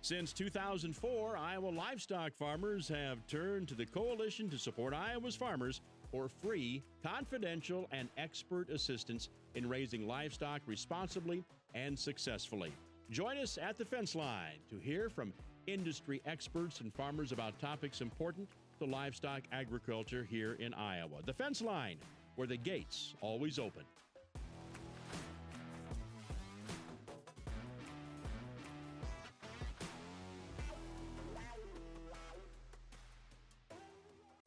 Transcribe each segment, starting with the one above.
Since 2004, Iowa livestock farmers have turned to the coalition to support Iowa's farmers for free, confidential, and expert assistance in raising livestock responsibly and successfully. Join us at the fence line to hear from industry experts and farmers about topics important to livestock agriculture here in Iowa. The fence line, where the gates always open.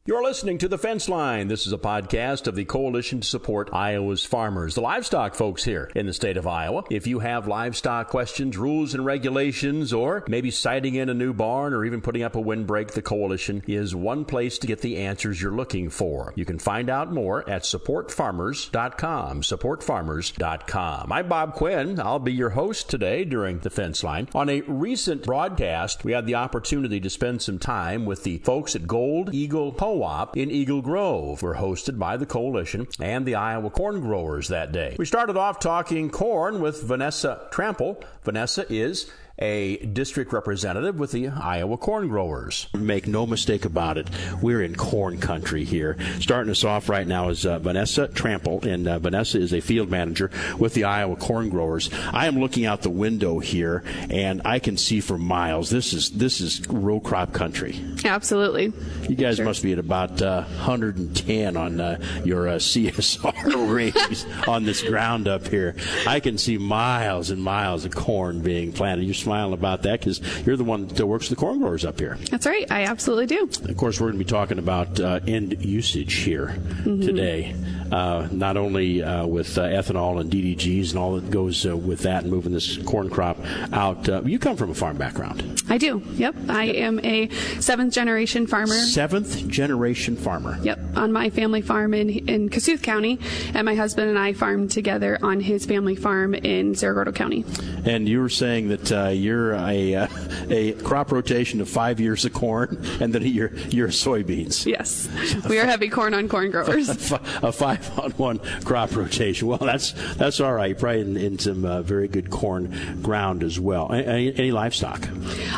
You're listening to The Fence Line. This is a podcast of the Coalition to Support Iowa's Farmers, the livestock folks here in the state of Iowa. If you have livestock questions, rules and regulations, or maybe siting in a new barn or even putting up a windbreak, the Coalition is one place to get the answers you're looking for. You can find out more at supportfarmers.com, supportfarmers.com. I'm Bob Quinn. I'll be your host today during The Fence Line. On a recent broadcast, we had the opportunity to spend some time with the folks at Gold Eagle Cooperative in Eagle Grove. Were hosted by the Coalition and the Iowa corn growers that day. We started off talking corn with Vanessa Trample. Vanessa is a district representative with the Iowa corn growers. Make no mistake about it, we're in corn country here. Starting us off right now is Vanessa Trample, and Vanessa is a field manager with the Iowa corn growers. I am looking out the window here, and I can see for miles. This is row crop country. Absolutely. You guys must be at about 110 on your CSR range on this ground up here. I can see miles and miles of corn being planted. You're smiling about that because you're the one that works the corn growers up here. That's right. I absolutely do. Of course, we're going to be talking about end usage here today. Not only with ethanol and DDGs and all that goes with that and moving this corn crop out. You come from a farm background. I do. Yep. I am a seventh-generation farmer. Seventh-generation farmer. Yep. On my family farm in Kossuth County, and my husband and I farmed together on his family farm in Cerro Gordo County. And you were saying that you're a crop rotation of 5 years of corn and then you're soybeans. Yes. We are heavy corn on corn growers. A 5-on-1 crop rotation. Well, that's all right. Probably in some very good corn ground as well. Any livestock?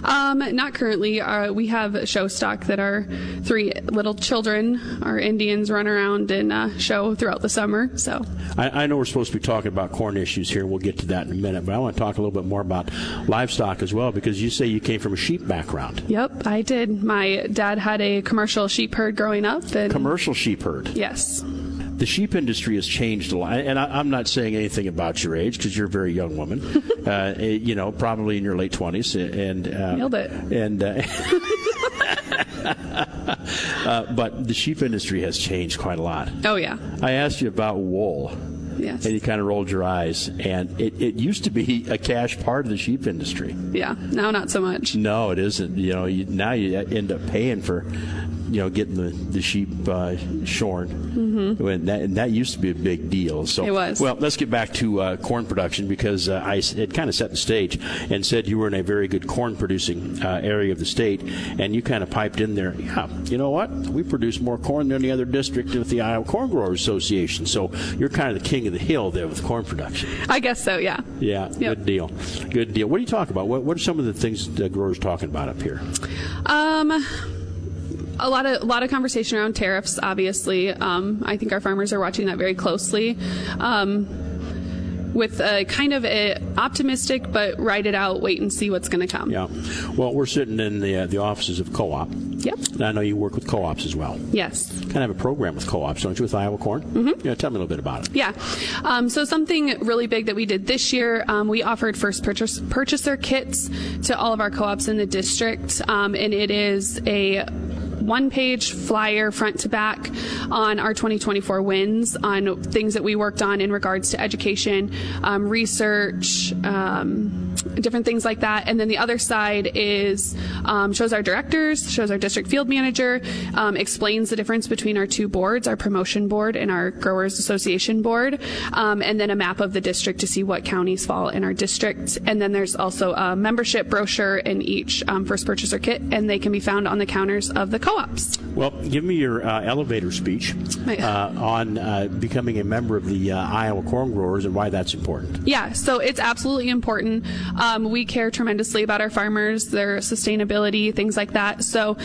Not currently. We have show stock that our 3 little children, our Indians, run around and show throughout the summer. So I know we're supposed to be talking about corn issues here. We'll get to that in a minute, but I want to talk a little bit more about livestock as well, because you say you came from a sheep background. Yep, I did. My dad had a commercial sheep herd growing up. Commercial sheep herd? Yes. The sheep industry has changed a lot, and I'm not saying anything about your age because you're a very young woman, probably in your late 20s. And nailed it. And but the sheep industry has changed quite a lot. Oh yeah. I asked you about wool. Yes. And you kind of rolled your eyes. And it used to be a cash part of the sheep industry. Yeah. Now not so much. No, it isn't. Now you end up paying for getting the sheep shorn. Mm-hmm. And that used to be a big deal. So, it was. Well, let's get back to corn production, because I had kind of set the stage and said you were in a very good corn-producing area of the state, and you kind of piped in there, yeah, you know what? We produce more corn than any other district with the Iowa Corn Growers Association. So you're kind of the king of the hill there with corn production. I guess so, yeah. Yeah, yep. Good deal. Good deal. What do you talk about? What are some of the things that growers are talking about up here? A lot of conversation around tariffs, obviously. I think our farmers are watching that very closely. With a kind of a optimistic but write it out, wait and see what's going to come. Yeah. Well, we're sitting in the offices of co-op. Yep. And I know you work with co-ops as well. Yes. Kind of have a program with co-ops, don't you, with Iowa Corn? Mm-hmm. Yeah, tell me a little bit about it. Yeah. So something really big that we did this year, we offered first purchaser kits to all of our co-ops in the district, and it is a one-page flyer front to back on our 2024 wins, on things that we worked on in regards to education, research, different things like that. And then the other side is shows our directors, shows our district field manager, explains the difference between our 2 boards, our promotion board and our growers association board, and then a map of the district to see what counties fall in our district. And then there's also a membership brochure in each first purchaser kit, and they can be found on the counters of the co-op. co-ops. Well, give me your elevator speech on becoming a member of the Iowa Corn Growers and why that's important. Yeah, so it's absolutely important. We care tremendously about our farmers, their sustainability, things like that. So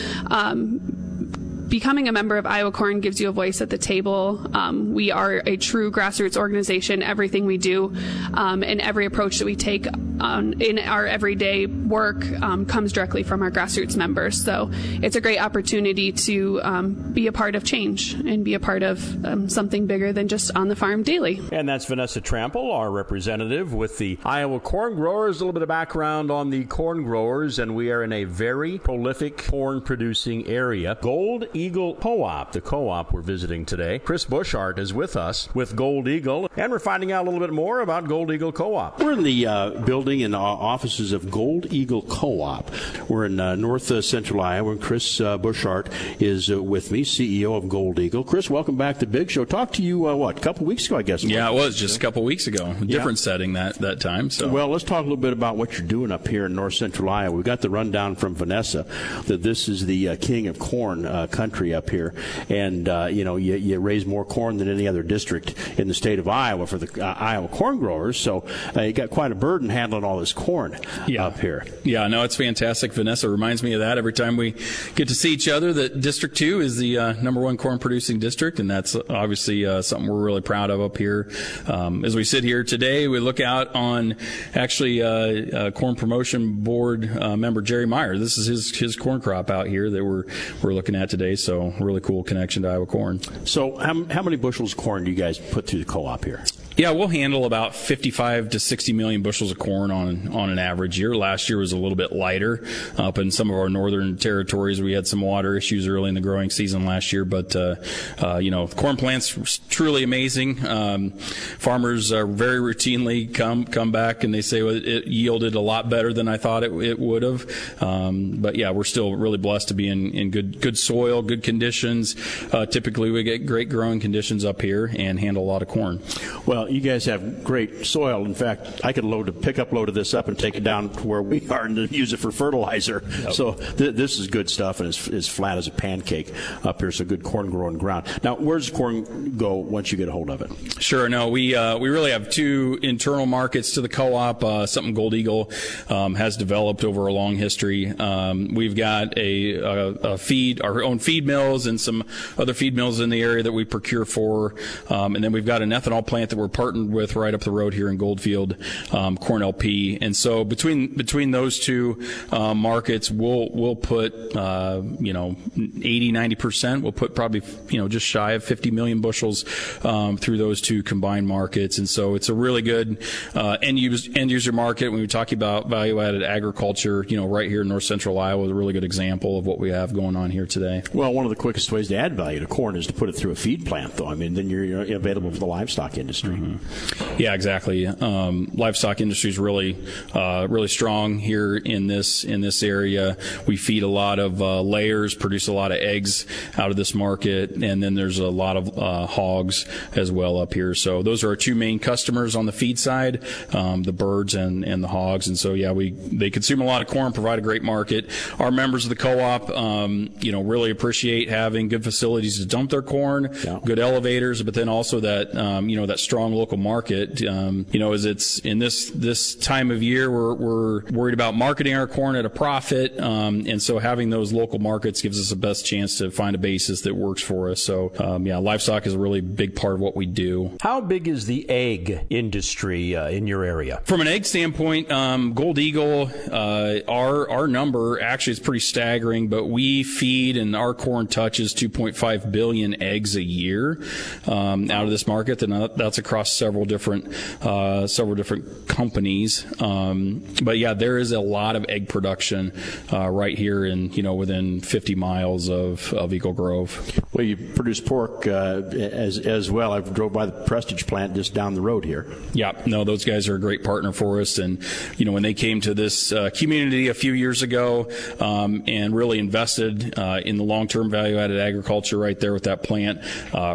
becoming a member of Iowa Corn gives you a voice at the table. We are a true grassroots organization. Everything we do and every approach that we take in our everyday work comes directly from our grassroots members. So it's a great opportunity to be a part of change and be a part of something bigger than just on the farm daily. And that's Vanessa Trample, our representative with the Iowa Corn Growers. A little bit of background on the corn growers, and we are in a very prolific corn producing area. Gold Eagle Co-op, the co-op we're visiting today. Chris Bushart is with us with Gold Eagle, and we're finding out a little bit more about Gold Eagle Co-op. We're in the building and offices of Gold Eagle Co-op. We're in north central Iowa, and Chris Bushart is with me, CEO of Gold Eagle. Chris, welcome back to Big Show. Talked to you, a couple weeks ago, I guess. Yeah, it was just a couple weeks ago. Different setting that time. So. Well, let's talk a little bit about what you're doing up here in north central Iowa. We got the rundown from Vanessa that this is the king of corn country up here, and you raise more corn than any other district in the state of Iowa for the Iowa corn growers. So you got quite a burden handling all this corn up here. Yeah, no, it's fantastic. Vanessa reminds me of that every time we get to see each other. That District 2 is the number one corn producing district, and that's obviously something we're really proud of up here. As we sit here today, we look out on actually Corn Promotion Board member Jerry Meyer. This is his corn crop out here that we're looking at today. So really cool connection to Iowa corn. So how many bushels of corn do you guys put through the co-op here? Yeah, we'll handle about 55 to 60 million bushels of corn on an average year. Last year was a little bit lighter. Up in some of our northern territories, we had some water issues early in the growing season last year. But, the corn plant's truly amazing. Farmers very routinely come back and they say, well, it yielded a lot better than I thought it would have. But yeah, we're still really blessed to be in good soil, good conditions. Typically, we get great growing conditions up here and handle a lot of corn. Well, you guys have great soil. In fact, I could pick up load of this up and take it down to where we are and use it for fertilizer. Yep. So this is good stuff, and it's as flat as a pancake up here. So good corn growing ground. Now, where does corn go once you get a hold of it? Sure. No, we really have two internal markets to the co-op. Something Gold Eagle has developed over a long history. We've got our own feed mills and some other feed mills in the area that we procure for, and then we've got an ethanol plant that we're partnered with right up the road here in Goldfield, Corn LP. And so between those two markets, we'll put 80-90%. We'll put probably just shy of 50 million bushels through those two combined markets. And so it's a really good end user market. When we're talking about value added agriculture, right here in north central Iowa is a really good example of what we have going on here today. Well, one of the quickest ways to add value to corn is to put it through a feed plant, though. I mean, then you're available for the livestock industry. Mm-hmm. Yeah, exactly. Livestock industry is really strong here in this area. We feed a lot of layers, produce a lot of eggs out of this market, and then there's a lot of hogs as well up here. So those are our two main customers on the feed side, the birds and the hogs. And so they consume a lot of corn, provide a great market. Our members of the co-op, really appreciate having good facilities to dump their corn, good elevators, but then also that that strong local market. As it's in this time of year, we're worried about marketing our corn at a profit, and so having those local markets gives us the best chance to find a basis that works for us. So livestock is a really big part of what we do. How big is the egg industry in your area? From an egg standpoint, Gold Eagle, our number actually is pretty staggering, but we feed and our corn touches 2.5 billion eggs a year out of this market, and that's across several different companies. But yeah, there is a lot of egg production right here in within 50 miles of Eagle Grove. Well, you produce pork as well. I drove by the Prestige plant just down the road here. Yeah, no, those guys are a great partner for us, and when they came to this community a few years ago and really invested in the long-term value-added agriculture right there with that plant,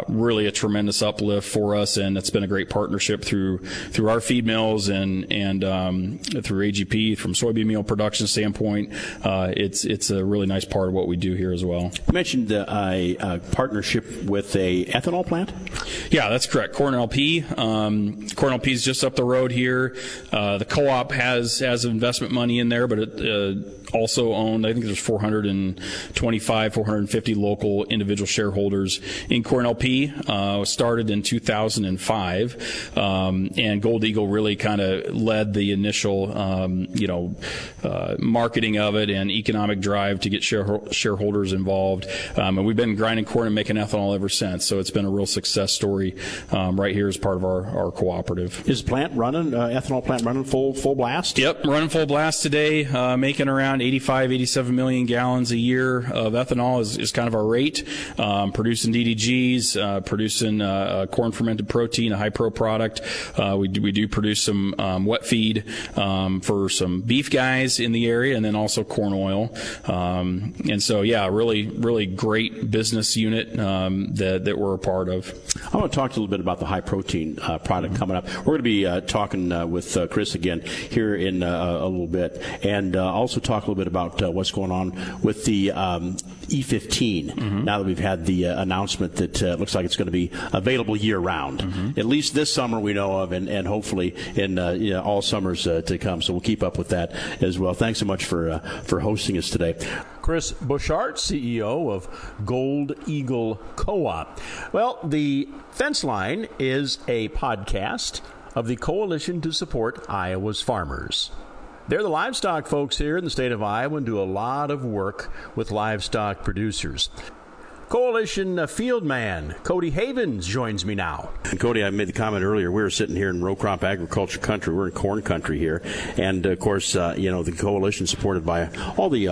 really a tremendous uplift for us, and it's been a great partnership through our feed mills and and through AGP from soybean meal production standpoint, it's a really nice part of what we do here as well. You mentioned a partnership with a ethanol plant? Yeah, that's correct. Corn LP. Corn LP is just up the road here. The co-op has investment money in there, but it also owned, I think there's 450 local individual shareholders in Corn LP. Started in 2005, and Gold Eagle really kind of led the initial, marketing of it and economic drive to get shareholders involved. And we've been grinding corn and making ethanol ever since. So it's been a real success story right here as part of our cooperative. Is the plant running, ethanol plant running full blast? Yep, running full blast today, making around 87 million gallons a year of ethanol is kind of our rate. Producing DDGs, producing corn fermented protein, a high pro product. We do produce some wet feed for some beef guys in the area, and then also corn oil. And so, yeah, really great business unit that we're a part of. I want to talk a little bit about the high protein product coming up. We're going to be talking with Chris again here in a little bit, and also talk a little bit about what's going on with the E15. Now that we've had the announcement that looks like it's going to be available year-round, at least this summer we know of, and hopefully in all summers to come. So we'll keep up with that as well. Thanks so much for hosting us today. Chris Bushart, CEO of Gold Eagle Co-op. Well, the Fence Line is a podcast of the Coalition to Support Iowa's Farmers. They're the livestock folks here in the state of Iowa and do a lot of work with livestock producers. Coalition field man Cody Havens joins me now. And Cody, I made the comment earlier, we were sitting here in row crop agriculture country. We're in corn country here. And, of course, the coalition supported by all the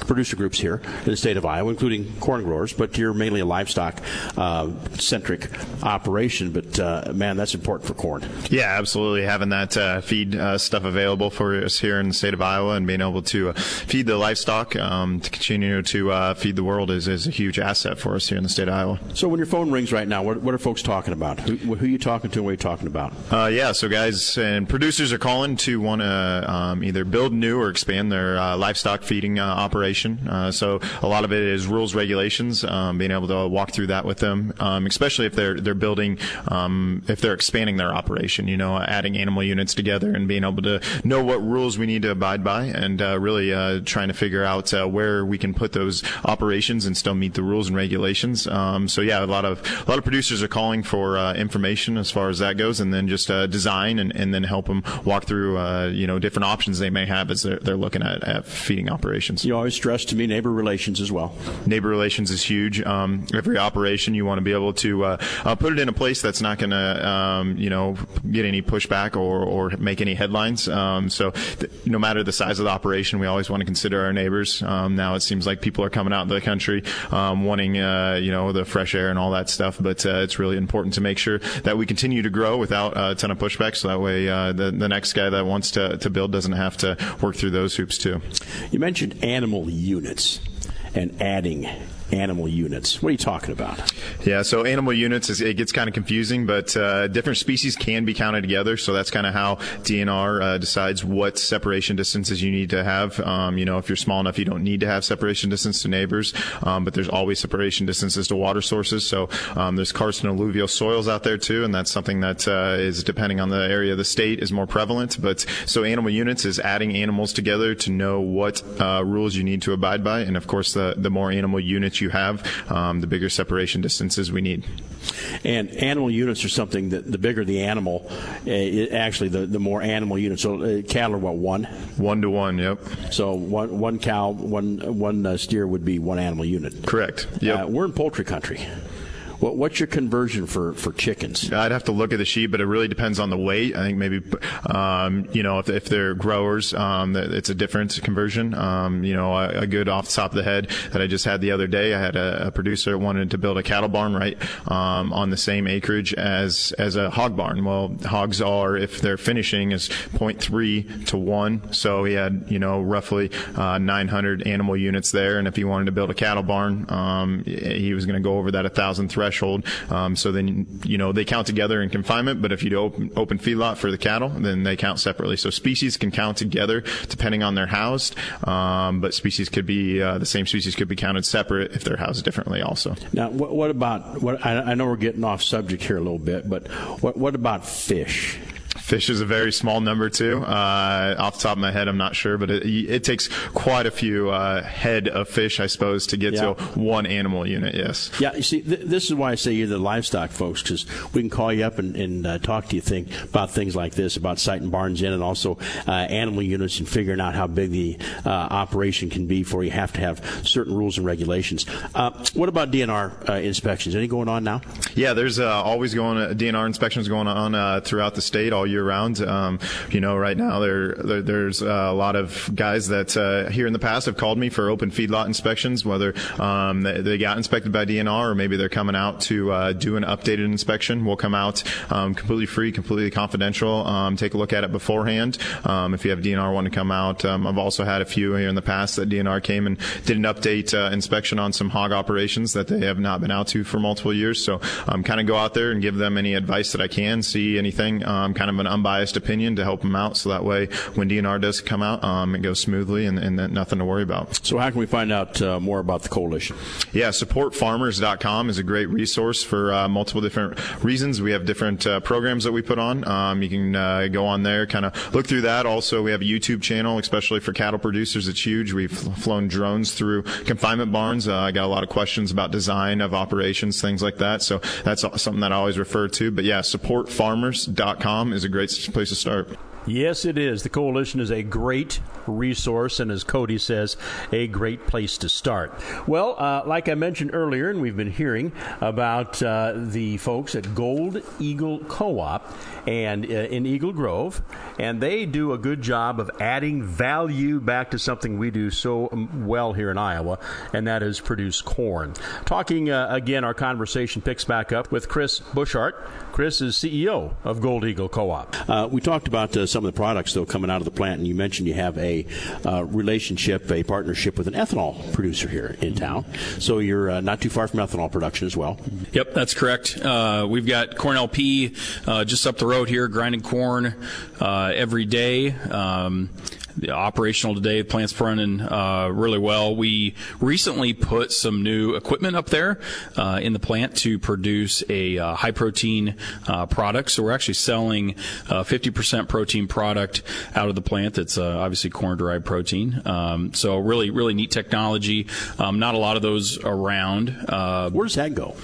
producer groups here in the state of Iowa, including corn growers. But you're mainly a livestock-centric operation. But, man, that's important for corn. Yeah, absolutely. Having that feed stuff available for us here in the state of Iowa and being able to feed the livestock to continue to feed the world is a huge asset for us here in the state of Iowa. So when your phone rings right now, what are folks talking about? Who are you talking to and what are you talking about? So guys and producers are calling to want to either build new or expand their livestock feeding operation. So a lot of it is rules, regulations, being able to walk through that with them, especially if they're building, if they're expanding their operation, adding animal units together and being able to know what rules we need to abide by and really trying to figure out where we can put those operations and still meet the rules and regulations. So yeah, a lot of producers are calling for information as far as that goes, and then just design and then help them walk through different options they may have as they're looking at feeding operations. You always stress to me neighbor relations as well. Neighbor relations is huge. Every operation you want to be able to put it in a place that's not going to get any pushback or make any headlines. So no matter the size of the operation, we always want to consider our neighbors. Now it seems like people are coming out into the country wanting the fresh air and all that stuff, but it's really important to make sure that we continue to grow without a ton of pushback, so that way the next guy that wants to build doesn't have to work through those hoops too. You mentioned animal units and adding animal units. What are you talking about? Yeah, so animal units, it gets kind of confusing, but different species can be counted together, so that's kind of how DNR decides what separation distances you need to have. If you're small enough, you don't need to have separation distance to neighbors, but there's always separation distances to water sources, so there's karst and alluvial soils out there too, and that's something that is, depending on the area of the state, is more prevalent. But so animal units is adding animals together to know what rules you need to abide by, and of course the more animal units you have, the bigger separation distances we need. And animal units are something that the bigger the animal, actually the more animal units. So cattle are what, 1? 1 to 1, yep. So one cow, one steer would be one animal unit. Correct. Yep. We're in poultry country. What's your conversion for chickens? I'd have to look at the sheet, but it really depends on the weight. I think maybe, if they're growers, it's a different conversion. A good off the top of the head that I just had the other day, I had a producer that wanted to build a cattle barn right on the same acreage as a hog barn. Well, hogs are, if they're finishing, is 0.3 to 1. So he had, roughly 900 animal units there. And if he wanted to build a cattle barn, he was going to go over that 1,000 threshold. threshold. So then, they count together in confinement, but if you do open feedlot for the cattle, then they count separately. So species can count together depending on their housed, but species could be, the same species could be counted separate if they're housed differently also. Now, what about, I know we're getting off subject here a little bit, but what about fish? Fish is a very small number too. Off the top of my head, I'm not sure, but it takes quite a few head of fish, I suppose, to get to one animal unit. Yes. Yeah. You see, this is why I say you're the livestock folks, because we can call you up and talk to you about things like this, about siting barns in, and also animal units, and figuring out how big the operation can be. For you have to have certain rules and regulations. What about DNR inspections? Any going on now? Yeah, there's always DNR inspections going on throughout the state all year round. Right now there's a lot of guys that here in the past have called me for open feedlot inspections, whether they got inspected by DNR or maybe they're coming out to do an updated inspection. We'll come out completely free, completely confidential, take a look at it beforehand. If you have DNR want to come out, I've also had a few here in the past that DNR came and did an update inspection on some hog operations that they have not been out to for multiple years. So kind of go out there and give them any advice that I can, see anything, kind of an unbiased opinion to help them out, so that way when DNR does come out, it goes smoothly and nothing to worry about. So how can we find out more about the coalition? Yeah, supportfarmers.com is a great resource for multiple different reasons. We have different programs that we put on. You can go on there, kind of look through that. Also, we have a YouTube channel, especially for cattle producers. It's huge. We've flown drones through confinement barns. I got a lot of questions about design of operations, things like that. So that's something that I always refer to. But yeah, supportfarmers.com is a great place to start. Yes, it is. The coalition is a great resource, and as Cody says, a great place to start. Well, like I mentioned earlier, and we've been hearing about the folks at Gold Eagle Co-op and in Eagle Grove, and they do a good job of adding value back to something we do so well here in Iowa, and that is produce corn. Talking again, our conversation picks back up with Chris Bushart. Chris is CEO of Gold Eagle Co-op. We talked about some of the products, though, coming out of the plant, and you mentioned you have a relationship, a partnership with an ethanol producer here in town. So you're not too far from ethanol production as well. Yep, that's correct. We've got Corn LP just up the road here, grinding corn every day. Operational today. The plant's running really well. We recently put some new equipment up there in the plant to produce a high protein product. So we're actually selling 50% protein product out of the plant that's obviously corn-derived protein. So really neat technology. Not a lot of those around. Where does that go?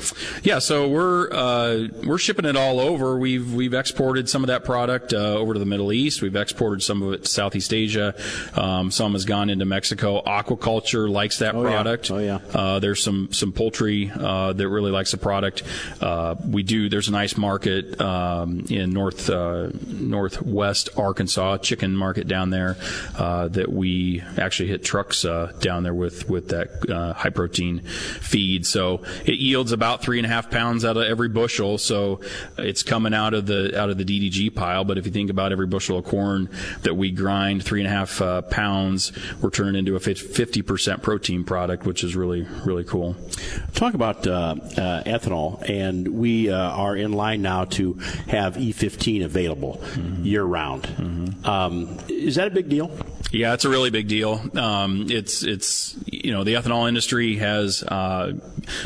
Yeah, so we're shipping it all over. We've exported some of that product over to the Middle East. We've exported some of it to Southeast Asia. Some has gone into Mexico. Aquaculture likes that product. Yeah. Oh, yeah. There's some poultry that really likes the product. There's a nice market in northwest Arkansas, chicken market down there that we actually hit trucks down there with that high protein feed. So it yields about 3.5 pounds out of every bushel. So it's coming out of the DDG pile. But if you think about every bushel of corn that we grind, 3.5 pounds, we're turning into a 50% protein product, which is really, really cool. Talk about ethanol, and we are in line now to have E15 available year-round. Is that a big deal? Yeah, it's a really big deal. It's the ethanol industry has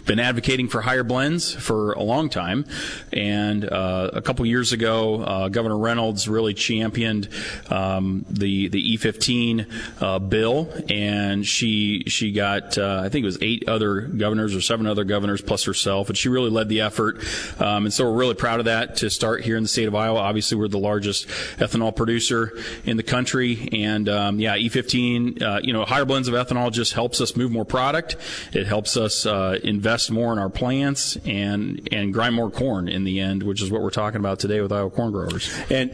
been advocating for higher blends for a long time, and a couple years ago, Governor Reynolds really championed the E15 bill, and she got I think it was 8 other governors or 7 other governors plus herself, and she really led the effort. And so we're really proud of that to start here in the state of Iowa. Obviously, we're the largest ethanol producer in the country, and E15, higher blends of ethanol just helps us move more product. It helps us invest more in our plants and grind more corn in the end, which is what we're talking about today with Iowa corn growers. And,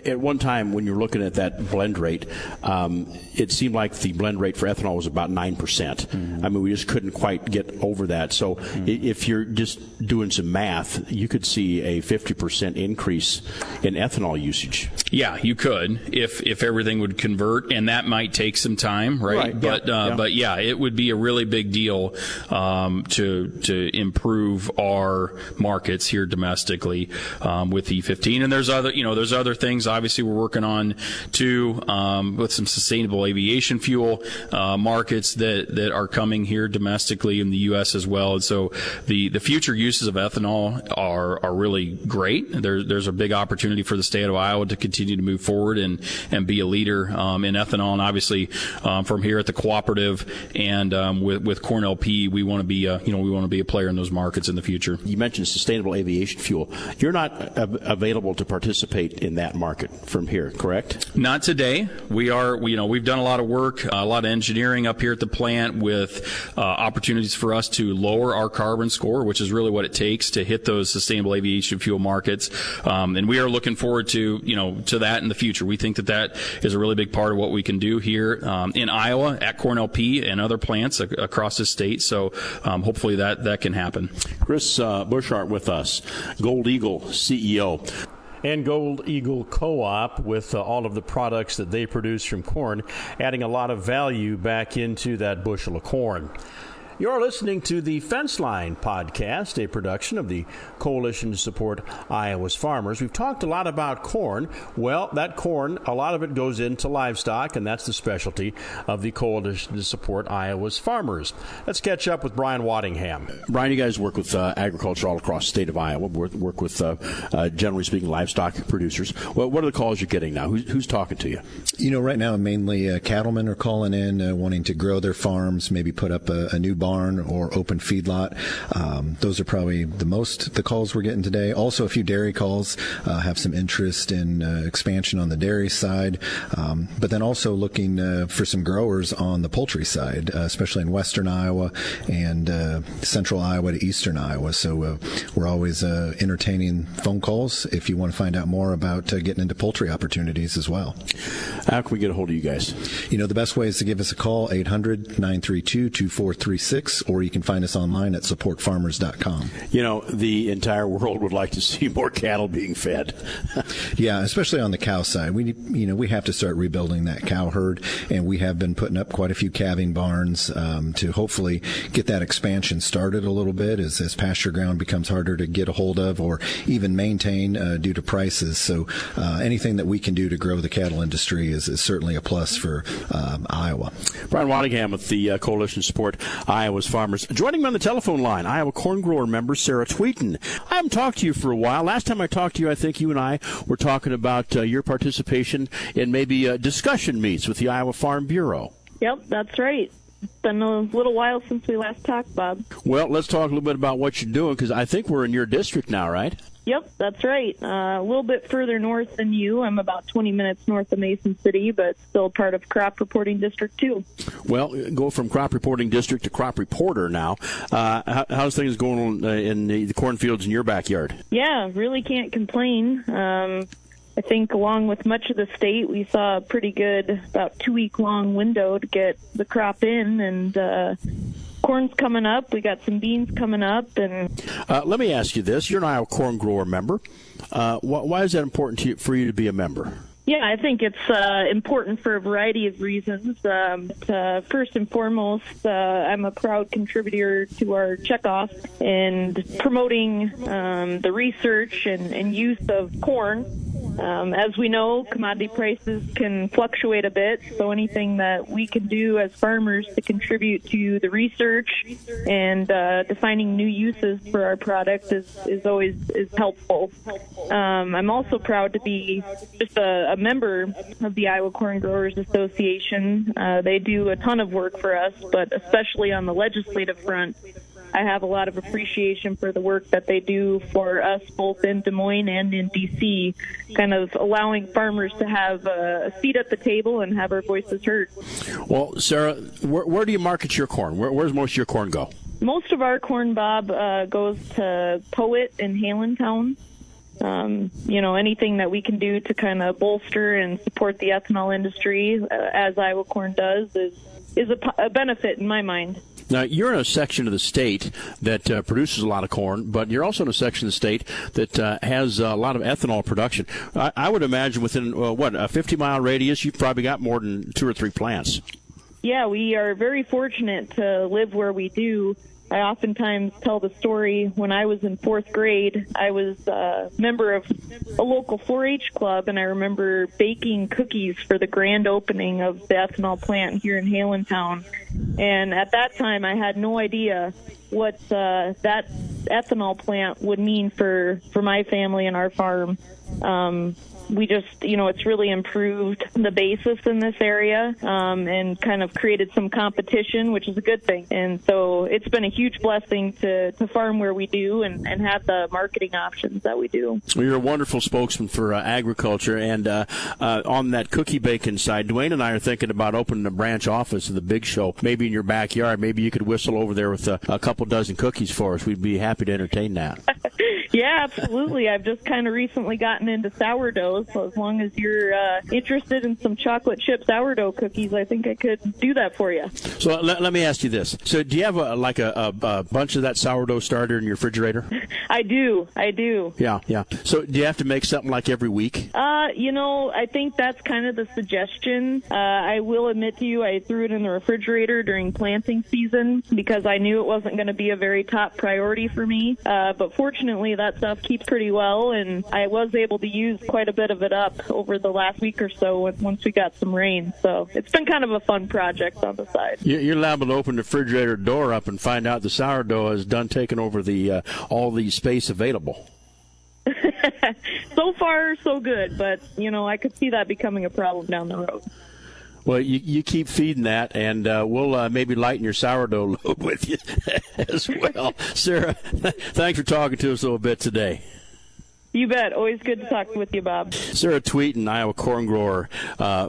at one time when you're looking at that blend rate, it seemed like the blend rate for ethanol was about 9%. I mean, we just couldn't quite get over that. So if you're just doing some math, you could see a 50% increase in ethanol usage. Yeah, you could if everything would convert, and that might take some time, right? But yeah, it would be a really big deal to improve our markets here domestically with E15. And there's other things obviously we're working on too, with some sustainable aviation fuel markets that are coming here domestically in the U.S. as well. And so the future uses of ethanol are really great. There's a big opportunity for the state of Iowa to continue to move forward and be a leader in ethanol. And obviously from here at the cooperative and with Corn LP, we want to be a player in those markets in the future. You mentioned sustainable aviation fuel. You're not available to participate in that market from here, correct? Not today. We are. We've done a lot of work, a lot of engineering up here at the plant with opportunities for us to lower our carbon score, which is really what it takes to hit those sustainable aviation fuel markets. And we are looking forward to that in the future. We think that is a really big part of what we can do here in Iowa at Corn LP and other plants across the state. So hopefully that can happen. Chris Bushart with us, Gold Eagle CEO. And Gold Eagle Co-op, with all of the products that they produce from corn, adding a lot of value back into that bushel of corn. You're listening to the Fence Line podcast, a production of the Coalition to Support Iowa's Farmers. We've talked a lot about corn. Well, that corn, a lot of it goes into livestock, and that's the specialty of the Coalition to Support Iowa's Farmers. Let's catch up with Brian Waddingham. Brian, you guys work with agriculture all across the state of Iowa, work with, generally speaking, livestock producers. What are the calls you're getting now? Who's talking to you? Right now, mainly cattlemen are calling in, wanting to grow their farms, maybe put up a new barn or open feedlot. Those are probably the calls we're getting today. Also, a few dairy calls have some interest in expansion on the dairy side, but then also looking for some growers on the poultry side, especially in western Iowa and central Iowa to eastern Iowa. So we're always entertaining phone calls if you want to find out more about getting into poultry opportunities as well. How can we get a hold of you guys? The best way is to give us a call, 800-932-2436. Or you can find us online at supportfarmers.com. The entire world would like to see more cattle being fed. Yeah, especially on the cow side. We have to start rebuilding that cow herd, and we have been putting up quite a few calving barns to hopefully get that expansion started a little bit as pasture ground becomes harder to get a hold of or even maintain due to prices. So anything that we can do to grow the cattle industry is certainly a plus for Iowa. Brian Waddingham with the Coalition Support Iowa's Farmers. Joining me on the telephone line, Iowa corn grower member Sarah Tweeten. I haven't talked to you for a while. Last time I talked to you, I think you and I were talking about your participation in maybe discussion meets with the Iowa Farm Bureau. Yep, that's right. It's been a little while since we last talked, Bob. Well, let's talk a little bit about what you're doing, because I think we're in your district now, right? Yep, that's right. A little bit further north than you. I'm about 20 minutes north of Mason City, but still part of Crop Reporting District 2. Well, go from Crop Reporting District to Crop Reporter now. How's things going on in the cornfields in your backyard? Yeah, really can't complain. I think along with much of the state, we saw a pretty good about 2-week-long window to get the crop in, and corn's coming up. We got some beans coming up. And let me ask you this. You're an Iowa corn grower member. Why is that important for you to be a member? Yeah, I think it's important for a variety of reasons. First and foremost, I'm a proud contributor to our checkoff and promoting the research and use of corn. As we know, commodity prices can fluctuate a bit, so anything that we can do as farmers to contribute to the research and defining new uses for our product is always helpful. I'm also proud to be just a member of the Iowa Corn Growers Association. They do a ton of work for us, but especially on the legislative front, I have a lot of appreciation for the work that they do for us both in Des Moines and in D.C., kind of allowing farmers to have a seat at the table and have our voices heard. Well, Sarah, where do you market your corn? Where's most of your corn go? Most of our corn, Bob, goes to Poet and Halentown. Anything that we can do to kind of bolster and support the ethanol industry, as Iowa Corn does, is a benefit in my mind. Now, you're in a section of the state that produces a lot of corn, but you're also in a section of the state that has a lot of ethanol production. I would imagine within, a 50-mile radius, you've probably got more than 2 or 3 plants. Yeah, we are very fortunate to live where we do. I oftentimes tell the story when I was in 4th grade. I was a member of a local 4-H club, and I remember baking cookies for the grand opening of the ethanol plant here in Halentown. And at that time, I had no idea what that ethanol plant would mean for my family and our farm. We just, it's really improved the basis in this area and kind of created some competition, which is a good thing. And so it's been a huge blessing to farm where we do and have the marketing options that we do. Well, you're a wonderful spokesman for agriculture. And on that cookie baking side, Dwayne and I are thinking about opening a branch office of the Big Show, maybe in your backyard. Maybe you could whistle over there with a couple dozen cookies for us. We'd be happy to entertain that. Yeah, absolutely. I've just kind of recently gotten into sourdough, so as long as you're interested in some chocolate chip sourdough cookies, I think I could do that for you. So let me ask you this. So do you have a bunch of that sourdough starter in your refrigerator? I do. Yeah. So do you have to make something like every week? I think that's kind of the suggestion. I will admit to you, I threw it in the refrigerator during planting season because I knew it wasn't going to be a very top priority for me. But fortunately, that stuff keeps pretty well, and I was able to use quite a bit of it up over the last week or so once we got some rain. So it's been kind of a fun project on the side. You're liable to open the refrigerator door up and find out the sourdough has done taken over the all the space available. So far, so good, but, I could see that becoming a problem down the road. Well, you keep feeding that, and we'll maybe lighten your sourdough load with you as well. Sarah, thanks for talking to us a little bit today. You bet. Always good to talk with you, Bob. Sarah Tweeten, Iowa corn grower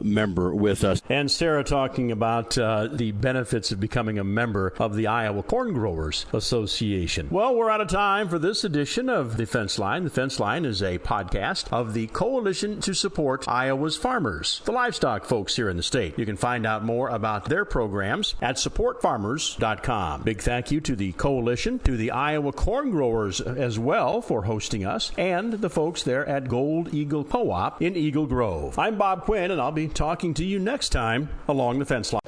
member with us. And Sarah talking about the benefits of becoming a member of the Iowa Corn Growers Association. Well, we're out of time for this edition of The Fence Line. The Fence Line is a podcast of the Coalition to Support Iowa's Farmers, the livestock folks here in the state. You can find out more about their programs at supportfarmers.com. Big thank you to the Coalition, to the Iowa Corn Growers as well for hosting us, and the folks there at Gold Eagle Co-op in Eagle Grove. I'm Bob Quinn, and I'll be talking to you next time along the fence line.